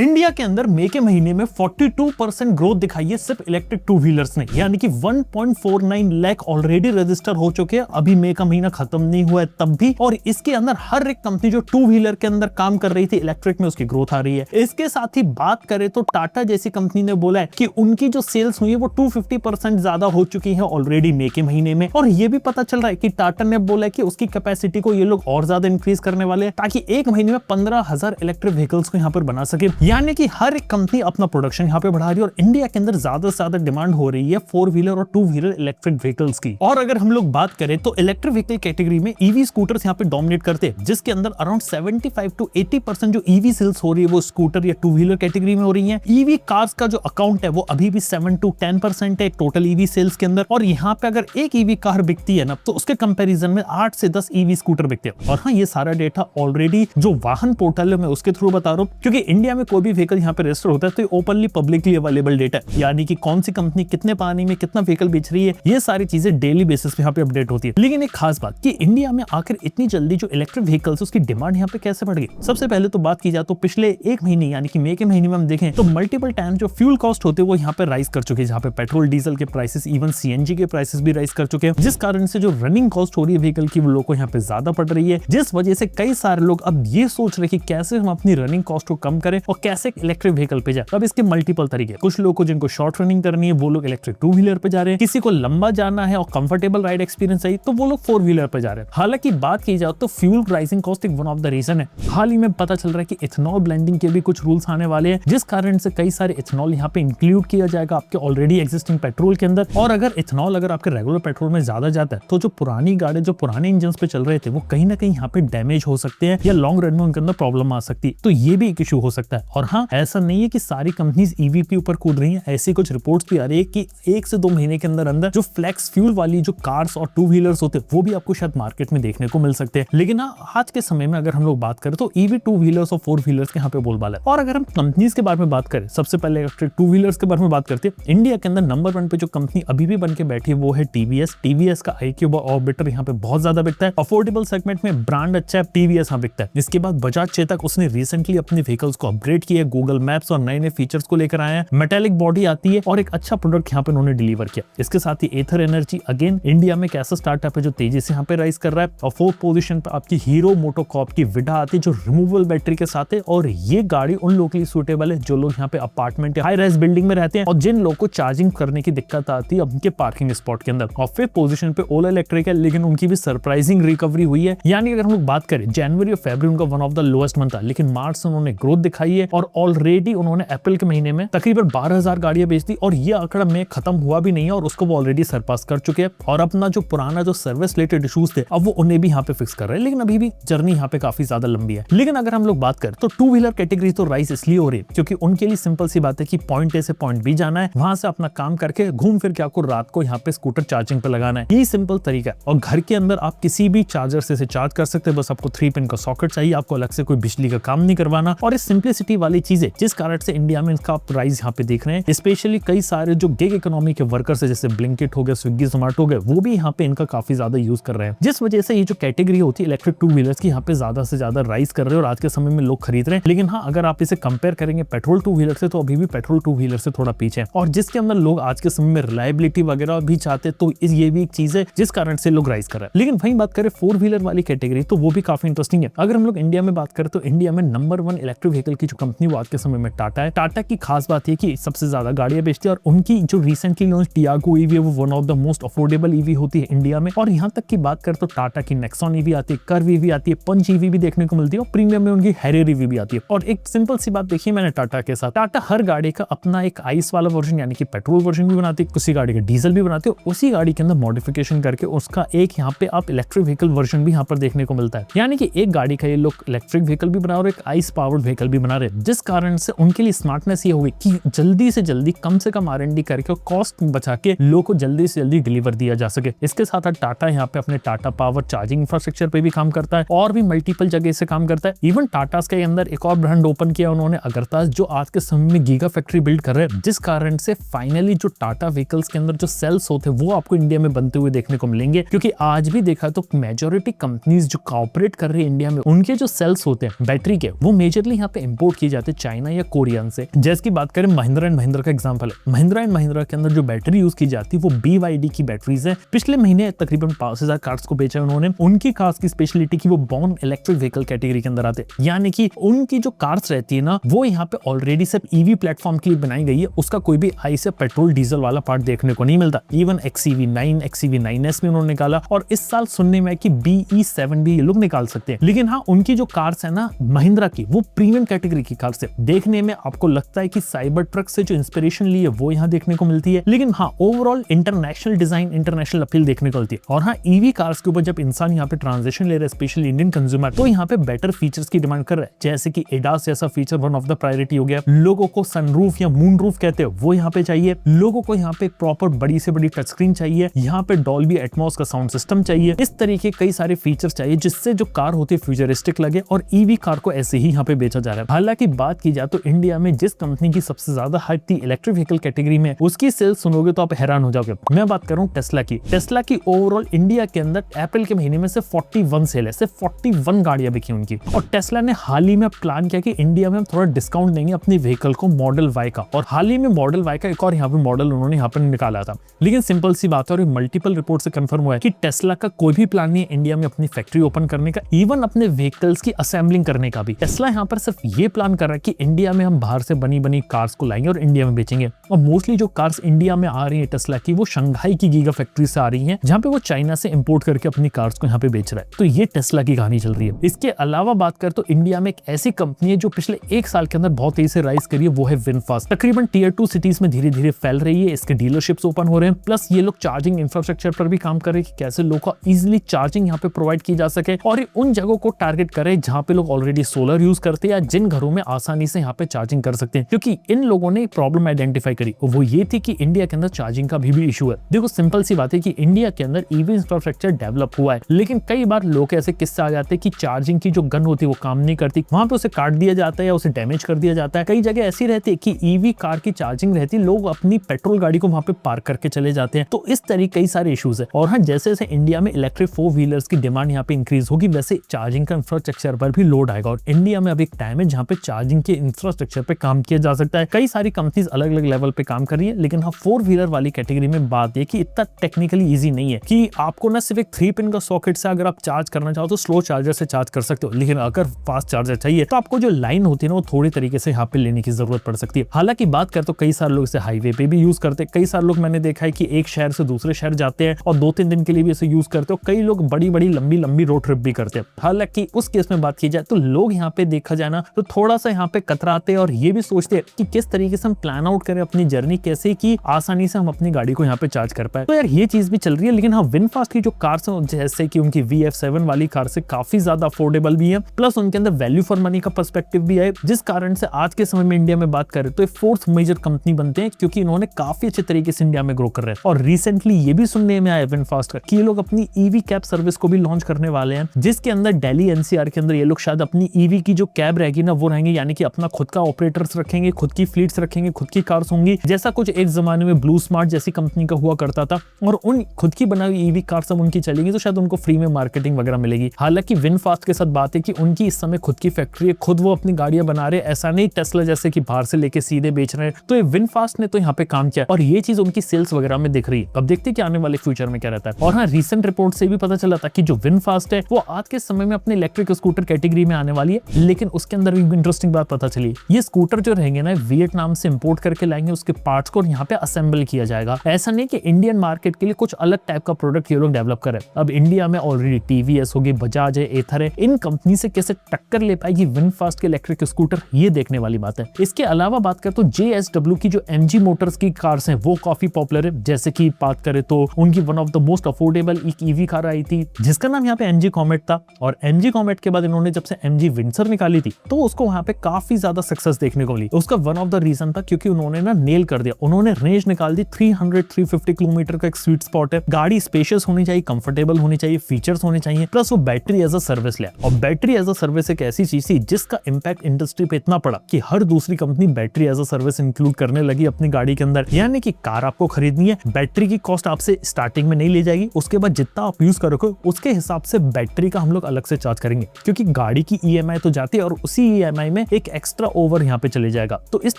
India के अंदर मई के महीने में 42% ग्रोथ दिखाई है सिर्फ इलेक्ट्रिक टू व्हीलर्स ने, यानी कि 1.49 लाख ऑलरेडी रजिस्टर हो चुके हैं। अभी मई का महीना खत्म नहीं हुआ है तब भी, और इसके अंदर हर एक कंपनी जो टू व्हीलर के अंदर काम कर रही थी इलेक्ट्रिक में, उसकी ग्रोथ आ रही है। इसके साथ ही बात करें तो टाटा जैसी कंपनी ने बोला है कि उनकी जो सेल्स हुई है वो 250% ज्यादा हो चुकी है ऑलरेडी मई के महीने में। और ये भी पता चल रहा है कि टाटा ने बोला है कि उसकी कैपेसिटी को ये लोग और ज्यादा इंक्रीज करने वाले हैं ताकि एक महीने में 15,000 इलेक्ट्रिक व्हीकल्स को यहाँ पर बना सके। यानी कि हर एक कंपनी अपना प्रोडक्शन यहाँ पे बढ़ा रही है और इंडिया के अंदर ज्यादा से ज्यादा डिमांड हो रही है 4 व्हीलर और 2 व्हीलर इलेक्ट्रिक व्हीकल्स की। और अगर हम लोग बात करें तो इलेक्ट्रिक व्हीकल कैटेगरी में ईवी स्कूटर्स यहाँ पे डोमिनेट करते हैं, जिसके अंदर अराउंड 75 to 80% जो ईवी सेल्स हो रही है वो स्कूटर या 2 व्हीलर कैटेगरी में हो रही है। ईवी कार्स का जो अकाउंट है वो अभी भी 7 to 10% है टोटल ईवी सेल्स के अंदर। और यहाँ पे अगर एक ईवी कार बिकती है ना तो उसके कंपैरिजन में 8 से 10 ईवी स्कूटर बिकते हैं। और हाँ, ये सारा डेटा ऑलरेडी जो वाहन पोर्टल है मैं उसके थ्रू बता रहा हूँ, क्योंकि इंडिया में कोई भी व्हीकल यहाँ पे रजिस्टर होता है तो ओपनली पब्लिकली अवेलेबल डेटा है, यानी कि कौन सी कंपनी कितने पानी में कितना व्हीकल बेच रही है, ये सारी चीजें डेली बेसिस पे यहाँ पे अपडेट होती है। लेकिन एक खास बात कि इंडिया में आखिर इतनी जल्दी जो इलेक्ट्रिक व्हीकल्स उसकी डिमांड यहाँ पे कैसे बढ़ गई। सबसे पहले तो बात की जाए तो पिछले एक महीने यानी कि मई के महीने में हम देखें तो मल्टीपल टाइम जो फ्यूल कॉस्ट होते हैं वो यहाँ पे राइज कर चुके हैं, जहाँ पे पेट्रोल डीजल के प्राइसेस इवन सीएनजी के प्राइसेस भी राइज कर चुके हैं, जिस कारण से जो रनिंग कॉस्ट हो रही है व्हीकल की वो लोगों को यहाँ पे ज्यादा पड़ रही है, जिस वजह से कई सारे लोग अब ये सोच रहे हैं कि कैसे हम अपनी रनिंग कॉस्ट को कम करें और कैसे इलेक्ट्रिक व्हीकल पे जाए। अब इसके मल्टीपल तरीके, कुछ लोगों को जिनको शॉर्ट रनिंग करनी है वो लोग इलेक्ट्रिक 2 व्हीलर पे जा रहे हैं, किसी को लंबा जाना है और कंफर्टेबल राइड एक्सपीरियंस चाहिए तो वो लोग 4 व्हीलर पे जा रहे हैं। हालांकि बात की जाए तो फ्यूल प्राइसिंग कॉस्ट एक वन ऑफ द रीजन है। हाल ही में पता चल रहा है कि इथेनॉल ब्लेंडिंग के भी कुछ रूल्स आने वाले हैं, जिस कारण से कई सारे इथेनॉल यहाँ पे इंक्लूड किया जाएगा आपके ऑलरेडी एग्जिस्टिंग पेट्रोल के अंदर। और अगर इथेनॉल अगर आपके रेगुलर पेट्रोल में ज्यादा जाता है तो जो पुरानी गाड़ी जो पुराने इंजन पे चल रहे थे वो कहीं ना कहीं यहाँ पे डैमेज हो सकते हैं या लॉन्ग रन में उनके अंदर प्रॉब्लम आ सकती है, तो ये भी एक इशू हो सकता है। और हाँ, ऐसा नहीं है कि सारी कंपनीज ईवी के ऊपर कूद रही हैं, ऐसी कुछ रिपोर्ट्स भी आ रही है कि 1 से 2 महीने के अंदर अंदर जो फ्लेक्स फ्यूल वाली जो कार्स और 2 व्हीलर्स होते हैं वो भी आपको शायद मार्केट में देखने को मिल सकते हैं। लेकिन हाँ, आज के समय में अगर हम लोग बात करें तो ईवी 2 व्हीलर्स और 4 व्हीलर्स के यहाँ पे बोलबाला है। और अगर हम कंपनीज के बारे में बात करें, सबसे पहले इलेक्ट्रिक 2 व्हीलर्स के बारे में बात करते हैं। इंडिया के अंदर नंबर 1 पे जो कंपनी अभी भी बन के बैठी है वो है टीवीएस। टीवीएस का iQube और ऑर्बिटर यहाँ पे बहुत ज्यादा बिकता है। अफोर्डेबल सेगमेंट में ब्रांड अच्छा है, टीवीएस यहाँ बिकता है। इसके बाद बजाज चेतक, उसने रिसेंटली अपने व्हीकल्स को अपग्रेड किया, गूगल मैप्स और नए नए फीचर्स को लेकर आए हैं, मेटालिक बॉडी आती है और एक अच्छा प्रोडक्ट यहाँ पे उन्होंने डिलीवर किया। इसके साथ ही एथर एनर्जी, अगेन इंडिया में कैसा स्टार्टअप है जो तेजी से यहाँ पे राइज कर रहा है। और 4th पोजीशन पे आपकी हीरो मोटोकॉर्प की विडा आती है जो रिमूवेबल बैटरी के साथ है, और ये गाड़ी उन लोगों के लिए सूटेबल है जो लोग यहाँ पे अपार्टमेंट या हाई राइज बिल्डिंग में रहते हैं और जिन लोगों को चार्जिंग करने की दिक्कत आती है उनके पार्किंग स्पॉट के अंदर। और 5th पोजीशन पे ओला इलेक्ट्रिक है, लेकिन उनकी भी सरप्राइजिंग रिकवरी हुई है। यानी अगर हम लोग बात करें जनवरी और फरवरी उनका one of the lowest month था, लेकिन मार्च से उन्होंने ग्रोथ दिखाई है और ऑलरेडी उन्होंने अप्रैल के महीने में तकरीबन 12,000 गाड़ियां बेच दी और ये आंकड़ा में खत्म हुआ भी नहीं है और उसको वो ऑलरेडी सरपास कर चुके हैं। और अपना जो पुराना जो सर्विस रिलेटेड इश्यूज थे अब वो उन्हें भी यहाँ पे फिक्स कर रहे हैं, लेकिन अभी भी जर्नी यहाँ पे काफी ज्यादा लंबी है। लेकिन अगर हम लोग बात करें तो 2 व्हीलर कैटेगरी तो राइज इसलिए हो रही है क्योंकि उनके लिए सिंपल सी बात है कि पॉइंट ए से पॉइंट बी जाना है, वहां से अपना काम करके घूम फिर के आपको रात को यहाँ पे स्कूटर चार्जिंग पे लगाना है। यही सिंपल तरीका है। और घर के अंदर आप किसी भी चार्जर से चार्ज कर सकते हैं, बस आपको 3 पिन का सॉकेट चाहिए, आपको अलग से कोई बिजली का काम नहीं करवाना। और इस सिंप्लिसिटी वाली चीजें जिस कारण से इंडिया में इसका प्राइस यहाँ पे देख रहे हैं, स्पेशली कई सारे जो गिग इकोनॉमी के वर्कर्स है जैसे ब्लिंकिट हो गया, स्विगी जोमेटो हो गया, वो भी यहाँ पे इनका काफी ज्यादा यूज कर रहे हैं, जिस वजह से ये जो कैटेगरी होती है इलेक्ट्रिक 2 व्हीलर्स की यहाँ पे ज्यादा से ज्यादा राइज कर रहे हैं और आज के समय में लोग खरीद रहे हैं। लेकिन हाँ, अगर आप इसे कंपेयर करेंगे पेट्रोल 2 व्हीलर से तो अभी भी पेट्रोल 2 व्हीलर से थोड़ा पीछे है, और जिसके अंदर लोग आज के समय में रिलायबिलिटी वगैरह भी चाहते तो ये भी एक चीज है जिस कारण से लोग राइज कर रहे हैं। लेकिन वहीं बात करें 4 व्हीलर वाली कैटेगरी तो वो भी काफी इंटरेस्टिंग है। अगर हम लोग इंडिया में बात करें तो इंडिया में नंबर 1 इलेक्ट्रिक व्हीकल की जो कंपनी वो आज के समय में टाटा है। टाटा की खास बात है कि सबसे ज्यादा गाड़ियां बेचती है और उनकी जो रिसेंटली लॉन्च टियागो ईवी है वो one of the most affordable EV होती है इंडिया में। और यहाँ तक की बात करें तो टाटा की नेक्सॉन ईवी आती है, कर्व ईवी आती है, पंच ईवी भी देखने को मिलती है और प्रीमियम में उनकी हैरियर ईवी भी आती है। और एक सिंपल सी बात देखिए मैंने टाटा के साथ, टाटा हर गाड़ी का अपना एक आइस वाला वर्जन यानी कि पेट्रोल वर्जन भी बनाती है, उसी गाड़ी का डीजल भी बनाती है, उसी गाड़ी के अंदर मॉडिफिकेशन करके उसका एक यहाँ पे आप इलेक्ट्रिक व्हीकल वर्जन भी यहाँ पर देखने को मिलता है। यानी कि एक गाड़ी का ये लोग इलेक्ट्रिक व्हीकल भी बना रहे और एक आइस पावर्ड व्हीकल भी बना रहे, जिस कारण से उनके लिए स्मार्टनेस ये हुई कि जल्दी से जल्दी कम से कम R&D करके कॉस्ट बचा के लोगों को जल्दी से जल्दी डिलीवर दिया जा सके। इसके साथ टाटा यहाँ पे अपने टाटा पावर चार्जिंग इंफ्रास्ट्रक्चर पे भी काम करता है और भी मल्टीपल जगह से काम करता है। इवन टाटा के अंदर एक और ब्रांड ओपन किया उन्होंने अगरतास, जो आज के समय में गीगा फैक्ट्री बिल्ड कर रहे हैं, जिस कारण से फाइनली जो टाटा व्हीकल्स के अंदर जो सेल्स होते हैं वो आपको इंडिया में बनते हुए देखने को मिलेंगे। क्योंकि आज भी देखा तो मेजॉरिटी कंपनीज जो कॉर्पोरेट कर रही है इंडिया में, उनके जो सेल्स होते हैं बैटरी के वो मेजरली यहाँ पे इंपोर्ट किए जाते हैं। चाइना या कोरियन से। जैसे की बात करें महिंद्रा एंड महिंद्रा का एग्जांपल है, महिंद्रा एंड महिंद्रा के अंदर जो बैटरी यूज की जाती है वो BYD की बैटरीज है। पिछले महीने तकरीबन 5000 कार्स को बेचा उन्होंने। उनकी कार्स की स्पेशलिटी की वो बॉर्न इलेक्ट्रिक व्हीकल कैटेगरी के अंदर आते, यानी कि उनकी जो कार्स रहती है ना वो यहाँ पे ऑलरेडी सिर्फ ईवी प्लेटफॉर्म के लिए बनाई गई है। उसका कोई भी आइस या पेट्रोल डीजल वाला पार्ट देखने को नहीं मिलता। इवन XEV9 XEV9S में उन्होंने निकाला और इस साल सुनने में है कि BE7 भी ये लोग निकाल सकते हैं। लेकिन हाँ, उनकी जो कार्स है ना महिंद्रा की, वो प्रीमियम कैटेगरी की कार्स है। देखने में आपको लगता है कि साइबर ट्रक से जो इंस्पिरेशन ली है वो यहाँ देखने को मिलती है, लेकिन हाँ overall international design, international appeal देखने को मिलती है। और हाँ, ईवी कार्स के ऊपर जब इंसान यहाँ पे ट्रांजिशन ले रहा है, स्पेशली इंडियन कंज्यूमर, तो यहाँ पे बेटर फीचर्स की डिमांड कर रहा है। जैसे कि एडास जैसा feature one of the priority हो गया। लोगों को सनरूफ या मून रूफ कहते हैं वो यहाँ पे चाहिए। लोगों को यहाँ पे प्रॉपर बड़ी से बड़ी टच स्क्रीन चाहिए। यहाँ पे डॉल्बी एटमॉस का साउंड सिस्टम चाहिए। इस तरीके कई सारे फीचर्स चाहिए जिससे जो कार होती है फ्यूचरिस्टिक लगे, और ईवी कार को ऐसे ही यहाँ पे बेचा जा रहा है। हालांकि बात की जाए तो इंडिया में जिस कंपनी की सबसे ज्यादा हाइप थी इलेक्ट्रिक व्हीकल कैटेगरी में, उसकी सेल्स सुनोगे तो आप हैरान हो जाओगे। मैं बात कर रहा हूँ टेस्ला की। टेस्ला की ओवरऑल इंडिया के अंदर अप्रैल के महीने में सिर्फ 41 सेल है, सिर्फ 41 गाड़ियां बिकी उनकी। और टेस्ला ने हाल ही में प्लान किया कि इंडिया में हम थोड़ा डिस्काउंट देंगे अपनी व्हीकल को मॉडल वाई का, और हाल ही में मॉडल वाई का एक और यहाँ पे मॉडल उन्होंने यहाँ पर निकाला था। लेकिन सिंपल सी बात है और मल्टीपल रिपोर्ट से कंफर्म हुआ है कि टेस्ला का कोई भी प्लान नहीं है इंडिया में अपनी फैक्ट्री ओपन करने का, इवन अपने व्हीकल्स की असेंबलिंग करने का भी। टेस्ला यहाँ पर सिर्फ ये प्लान कर रहा है कि इंडिया में हम बाहर से बनी कार्स को लाएंगे और इंडिया में बेचेंगे। और मोस्टली जो कार्स इंडिया में आ रही है टेस्ला की, वो शंघाई की गीगा फैक्ट्री से आ रही है, जहाँ पे वो चाइना से इंपोर्ट करके अपनी कार्स को यहाँ पे बेच रहा है। तो ये टेस्ला की कहानी चल रही है। इसके अलावा बात कर तो इंडिया में एक ऐसी कंपनी है जो पिछले 1 साल के अंदर बहुत तेजी से राइज करी है, वो है विनफास्ट। तकरीबन टियर 2 सिटीज में धीरे धीरे फैल रही है। इसके डीलरशिप्स ओपन हो रहे हैं, प्लस ये लोग चार्जिंग इंफ्रास्ट्रक्चर पर भी काम कर रहे हैं कि कैसे लोगों को इजिली चार्जिंग यहाँ पे प्रोवाइड की जा सके, और उन जगहों को टारगेट करे जहाँ पे लोग ऑलरेडी सोलर यूज करते हैं या जिन घरों में आसानी से यहाँ पे चार्जिंग कर सकते हैं। क्योंकि इन लोगों ने एक प्रॉब्लम आइडेंटिफाई करी, वो ये थी कि इंडिया के अंदर चार्जिंग का भी इशू है। देखो सिंपल सी बात है कि इंडिया के अंदर ईवी इंफ्रास्ट्रक्चर डेवलप हुआ है, लेकिन कई बार लोग ऐसे किस्से आ जाते हैं कि चार्जिंग की जो गन होती है वो काम नहीं करती, वहां पे उसे काट दिया जाता है या उसे डैमेज कर दिया जाता है। कई जगह ऐसी रहती है कि ईवी कार की चार्जिंग रहती है, लोग अपनी पेट्रोल गाड़ी को वहां पे पार्क करके चले जाते हैं। तो इस तरीके कई सारे इश्यूज है। और हाँ, जैसे जैसे इंडिया में इलेक्ट्रिक 4 व्हीलर्स की डिमांड यहाँ पे इंक्रीज होगी, वैसे चार्जिंग का इंफ्रास्ट्रक्चर पर भी लोड आएगा। और इंडिया में अब एक टाइम है जहाँ पे चार्जिंग के इंफ्रास्ट्रक्चर पे काम किया जा सकता है। कई सारी कंपनीज अलग अलग लेवल पे काम कर रही है, लेकिन हाँ 4 व्हीलर वाली कैटेगरी में बात है कि इतना टेक्निकली इजी नहीं है कि आपको ना सिर्फ एक 3 पिन का सॉकेट से अगर आप चार्ज करना चाहो तो स्लो चार्जर से चार्ज कर सकते हो, लेकिन अगर फास्ट चार्जर चाहिए तो आपको जो लाइन होती है ना वो थोड़ी तरीके से यहाँ पे लेने की जरूरत पड़ सकती है। हालांकि बात कर तो कई सारे लोग इसे हाईवे पे भी यूज करते हैं। कई सारे लोग मैंने देखा है कि एक शहर से दूसरे शहर जाते हैं और 2-3 दिन के लिए भी इसे यूज करते हो। कई लोग बड़ी बड़ी लंबी रोड ट्रिप भी करते हैं। हालांकि उस केस में बात की जाए तो लोग यहाँ पे देखा जाए ना तो थोड़ा सा यहाँ पे कतराते और ये भी सोचते हैं कि किस तरीके से हम प्लान आउट करें अपनी जर्नी, कैसे कि आसानी से हम अपनी गाड़ी को यहाँ पे चार्ज कर पाए। तो यार ये चीज भी चल रही है। लेकिन हाँ, विनफास्ट की जो कार्स हैं जैसे कि उनकी VF7 वाली कार से काफी ज्यादा अफोर्डेबल भी है, प्लस उनके अंदर वैल्यू फॉर मनी का पर्सपेक्टिव भी है, जिस कारण से आज के समय में इंडिया में बात करें तो 4th मेजर कंपनी बनते हैं, क्योंकि इन्होंने काफी अच्छे तरीके से इंडिया में ग्रो कर रहे हैं। और रिसेंटली ये भी सुनने में आया विनफास्ट का कि ये लोग अपनी ईवी कैब सर्विस को भी लॉन्च करने वाले हैं, जिसके अंदर दिल्ली NCR के अंदर ये लोग शायद अपनी ईवी की जो कैब रहेगी ना वो रहेंगे, यानी कि अपना खुद का ऑपरेटर्स रखेंगे, खुद की फ्लीट्स रखेंगे, खुद की कार्स होंगी, जैसा कुछ एक जमाने में ब्लू स्मार्ट जैसी कंपनी का हुआ करता था। और उन खुद की बनाई हुई ईवी कार्स अब उनकी चलेगी तो शायद उनको फ्री में मार्केटिंग वगैरह मिलेगी। हालांकि विनफास्ट के साथ बात है कि उनकी इस समय खुद की फैक्ट्री है, खुद वो अपनी गाड़ियां बना रहे, ऐसा नहीं टेस्ला जैसे कि बाहर से लेके सीधे बेच रहे हैं। तो ये विनफास्ट ने तो यहाँ पे काम किया और ये चीज उनकी सेल्स वगैरह में दिख रही है। अब देखते हैं कि आने वाले फ्यूचर में क्या रहता है। और हाँ, रीसेंट रिपोर्ट से भी पता चला था कि जो विनफास्ट है वो आज के समय में अपने इलेक्ट्रिक स्कूटर कैटेगरी में आने वाली है, लेकिन उसके अंदर भी इंटरेस्टिंग बात पता चली, ये स्कूटर जो रहेंगे ना वियतनाम से इंपोर्ट करके लाएंगे, उसके पार्ट्स को यहाँ पे असेंबल किया जाएगा। ऐसा नहीं कि इंडियन मार्केट के लिए कुछ अलग टाइप का प्रोडक्ट ये लोग डेवलप करें। अब इंडिया में ऑलरेडी TVS होगी, बजाज है, एथर है, इन कंपनी से कैसे टक्कर ले पाएगी विनफास्ट के इलेक्ट्रिक स्कूटर, ये देखने वाली बात है। इसके अलावा बात करें तो JSW की जो MG मोटर्स की कार्स हैं वो काफी पॉपुलर है। जैसे कि बात करें तो उनकी one of the most affordable एक ईवी कार आई थी जिसका नाम यहाँ पे MG कॉमेट था, और MG कॉमेट के बाद इन्होंने जब से MG विंडसर निकाली थी तो उसको वहां पे काफी ज्यादा सक्सेस देखने को मिली। उसका वन ऑफ द रीजन था क्योंकि उन्होंने ना नेल कर दिया, उन्होंने रेंज निकाल दी 300-350 किलोमीटर का एक स्वीट स्पॉट है। गाड़ी स्पेशियस होनी चाहिए, कंफर्टेबल होनी चाहिए, फीचर्स होने चाहिए, प्लस वो बैटरी एज अ सर्विस ले। और बैटरी एज अ सर्विस एक ऐसी चीज थी जिसका इंपैक्ट इंडस्ट्री पे इतना पड़ा कि हर दूसरी company battery as a service include करने लगी अपनी गाड़ी के अंदर। यानी कि कार आपको खरीदनी है, बैटरी की कॉस्ट आपसे स्टार्टिंग में नहीं ली जाएगी, उसके बाद जितना आप यूज करोगे उसके हिसाब से बैटरी का हम लोग अलग से चार्ज करेंगे, क्योंकि गाड़ी की EMI तो जाती है और उसी EMI में एक एक एक्स्ट्रा ओवर यहाँ पे चले जाएगा। तो इस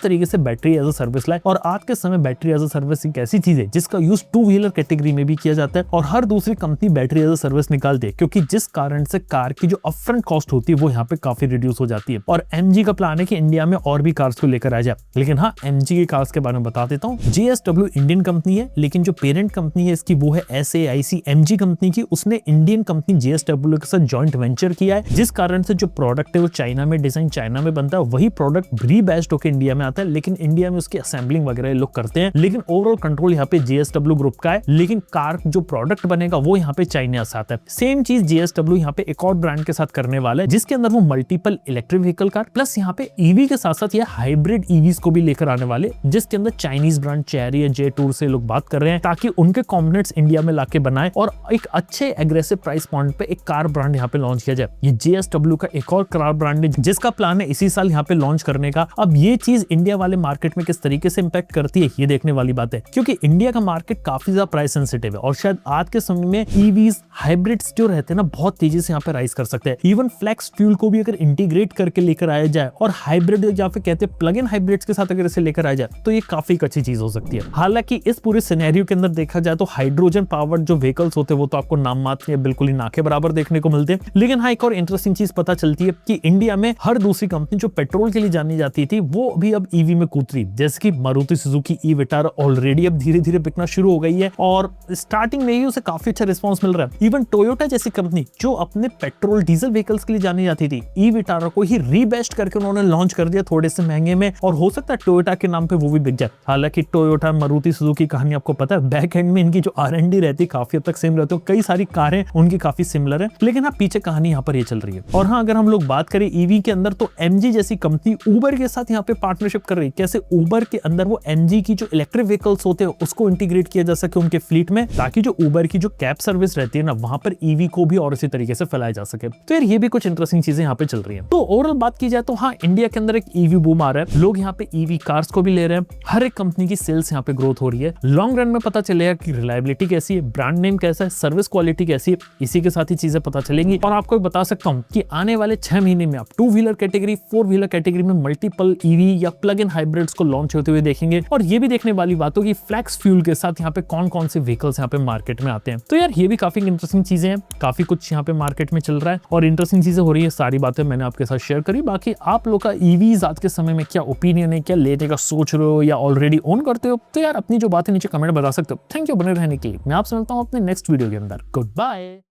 तरीके से बैटरी एज अ सर्विस लाए, और आज के समय बैटरी एज अ सर्विस एक ऐसी चीज है जिसका यूज टू व्हीलर कैटेगरी में भी किया जाता है, और हर दूसरी company battery as a service निकालती है, क्योंकि जिस कारण से कार की जो अपफ्रंट कॉस्ट होती है वो यहाँ पे काफी रिड्यूस हो जाती है। और MG का प्लान है कि इंडिया में और भी कार्स को लेकर आ जाए। लेकिन हाँ, MG की कार्स के बारे में बता देता हूँ। JSW इंडियन कंपनी है, लेकिन जो पेरेंट कंपनी है इसकी वो है SAIC MG कंपनी की। उसने इंडियन कंपनी JSW के साथ जॉइंट वेंचर किया है, जिस कारण से जो प्रोडक्ट है वो चाइना में डिजाइन, चाइना में बनता है, वही प्रोडक्ट रीबैच्ड होकर इंडिया में आता है। लेकिन इंडिया में उसकी असेंबलिंग वगैरह लोग करते हैं, लेकिन ओवरऑल कंट्रोल यहाँ पे JSW ग्रुप का है। लेकिन कार जो प्रोडक्ट बनेगा वो यहाँ पे चाइना से आता है। सेम चीज JSW यहाँ पे एक और ब्रांड के साथ करने वाला है, जिसके अंदर वो multiple electric vehicle car plus यहाँ पे EV के साथ साथ ये हाइब्रिड EVs को भी लेकर आने वाले, जिसके अंदर चाइनीज ब्रांड चेरी या J-Tour से लोग बात कर रहे हैं ताकि उनके कंपोनेंट्स इंडिया में लाके बनाए और एक अच्छे एग्रेसिव प्राइस पॉइंट पे एक कार ब्रांड यहाँ पे लॉन्च किया जाए। ये JSW का एक और कार ब्रांड है जिसका प्लान है इसी साल यहाँ पे लॉन्च करने का। अब ये चीज इंडिया वाले मार्केट में किस तरीके से इंपैक्ट करती है ये देखने वाली बात है, क्योंकि इंडिया का मार्केट काफी ज्यादा प्राइस सेंसिटिव है और शायद आज के समय में EVs हाइब्रिड्स जो रहते हैं ना बहुत तेजी से यहाँ पे राइज कर सकते हैं। इवन फ्लेक्स फ्यूल को भी अगर इंटीग्रेट करके लेकर आया जाए और हाइब्रिड या फिर कहते हैं प्लग इन हाइब्रिड्स के साथ अगर इसे लेकर आया जाए तो ये काफी अच्छी चीज हो सकती है। हालांकि इस पूरे सिनेरियो के अंदर देखा जाए तो हाइड्रोजन पावर्ड जो व्हीकल्स होते हैं वो तो आपको नाम मात्र या बिल्कुल ही ना के बराबर देखने को मिलते हैं। लेकिन हाँ, एक और इंटरेस्टिंग चीज पता चलती है कि इंडिया में हर दूसरी कंपनी जो पेट्रोल के लिए जानी जाती थी वो भी अब EV में कूद रही, जैसे कि मारुति सुजुकी ई-विटारा ऑलरेडी अब धीरे धीरे बिकना शुरू हो गई है और स्टार्टिंग में ही उसे काफी अच्छा रिस्पॉन्स मिल रहा है। इवन टोयोटा जैसी कंपनी जो अपने पेट्रोल डीजल व्हीकल्स के लिए जानी जाती थी, ई-विटारा को ही रीबेस्ट करके उन्होंने लॉन्च कर दिया थोड़े से महंगे में, और हो सकता है टोयोटा के नाम पे वो भी बिक जाए। हालांकि टोयोटा मारुति सुजुकी कहानी आपको पता है, बैक एंड में इनकी जो R&D रहती है काफी हद तक सेम रहती है, कई सारी कारें उनकी काफी सिमिलर है, लेकिन हाँ पीछे कहानी यहाँ पर ये चल रही है। और हाँ, अगर हम लोग बात करें EV के अंदर तो MG जैसी कंपनी उबर के साथ यहाँ पे पार्टनरशिप कर रही है। कैसे? उबर के अंदर वो MG की जो इलेक्ट्रिक व्हीकल्स होते हैं उसको इंटीग्रेट किया जा सके उनके फ्लीट में, ताकि जो उबर की जो कैब सर्विस रहती है ना वहां पर EV को भी और इसी तरीके से फैलाया जा सके। तो यार ये भी कुछ इंटरेस्टिंग चीजें यहाँ पे चल रही है। तो ओवरऑल बात की जाए तो हाँ, इंडिया के अंदर एक EV बूम आ रहा है, लोग यहाँ पे EV कार्स को भी ले रहे हैं, हर एक कंपनी की सेल्स यहाँ पे ग्रोथ हो रही है। लॉन्ग रन में पता चलेगा कि रिलायबिलिटी कैसी है, ब्रांड नेम कैसा है, सर्विस क्वालिटी कैसी है, इसी के साथ ही चीजें पता चलेंगी। और आपको बता सकता हूँ कि आने वाले 6 महीने में आप 2 व्हीलर कैटेगरी, 4 व्हीलर कैटेगरी में मल्टीपल EV या प्लग इन हाइब्रिड्स को लॉन्च होते हुए देखेंगे। और ये भी देखने वाली बात होगी फ्लेक्स फ्यूल के साथ यहाँ पे कौन कौन से व्हीकल्स यहाँ पे मार्केट में आते हैं। तो यार ये भी काफी इंटरेस्टिंग चीजें हैं, काफी कुछ यहाँ पे मार्केट में चल रहा है और इंटरेस्टिंग चीजें हो रही है। सारी बातें मैंने आपके साथ शेयर करी। बाकी आप लोग का EVs आज के समय में क्या ओपिनियन है, क्या लेने का सोच रहे हो या ऑलरेडी ओन करते हो, तो यार अपनी जो बात है नीचे कमेंट बता सकते हो। थैंक यू बने रहने के लिए। मैं आपसे मिलता हूँ अपने नेक्स्ट वीडियो के अंदर। Good bye.